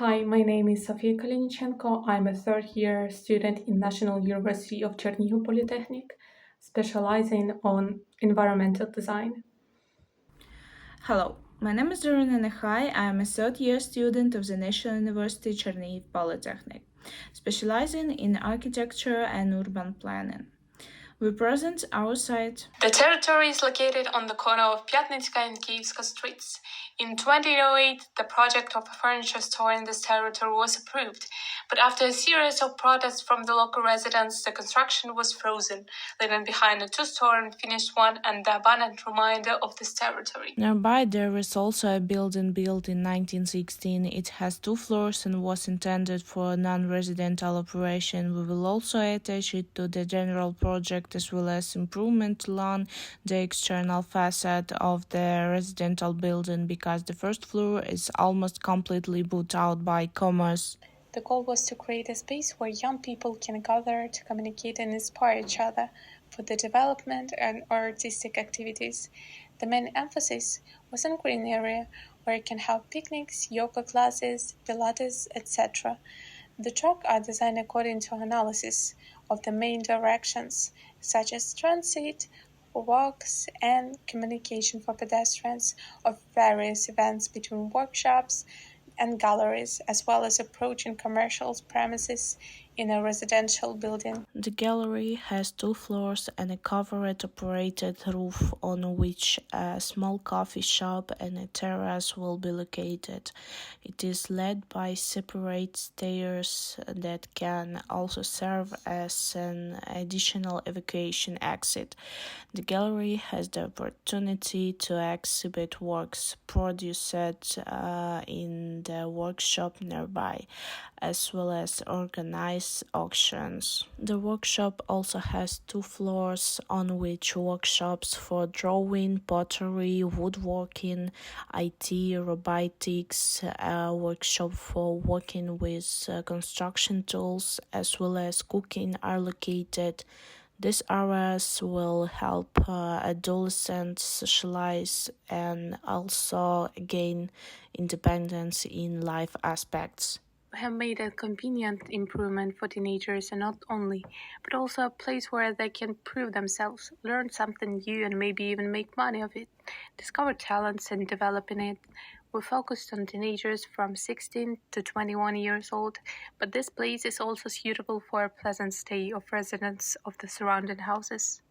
Hi, my name is Sofia Kalinichenko. I'm a third year student in National University of Chernihiv Polytechnic, specializing on environmental design. Hello, my name is Dorina Nehai. I am a third year student of the National University Chernihiv Polytechnic, specializing in architecture and urban planning. We present our site. The territory is located on the corner of Pyatnytska and Kievska streets. In 2008, the project of a furniture store in this territory was approved, but after a series of protests from the local residents, the construction was frozen, leaving behind a two-story unfinished one and the abandoned reminder of this territory. Nearby, there is also a building built in 1916. It has 2 floors and was intended for non-residential operation. We will also attach it to the general project as well as improvement along the external facade of the residential building because the first floor is almost completely put out by commerce. The goal was to create a space where young people can gather to communicate and inspire each other for the development and artistic activities. The main emphasis was on green area where you can have picnics, yoga classes, Pilates, etc. The tracks are designed according to analysis of the main directions, such as transit, walks, and communication for pedestrians of various events between workshops and galleries, as well as approaching commercial premises in a residential building. The gallery has 2 floors and a covered operated roof on which a small coffee shop and a terrace will be located. It is led by separate stairs that can also serve as an additional evacuation exit. The gallery has the opportunity to exhibit works produced in the workshop nearby, as well as organize auctions. The workshop also has 2 floors on which workshops for drawing, pottery, woodworking, IT, robotics, a workshop for working with construction tools, as well as cooking are located. These areas will help adolescents socialize and also gain independence in life aspects. We have made a convenient improvement for teenagers, and not only, but also a place where they can prove themselves, learn something new, and maybe even make money of it, discover talents and develop in it. We focused on teenagers from 16 to 21 years old, but this place is also suitable for a pleasant stay of residents of the surrounding houses.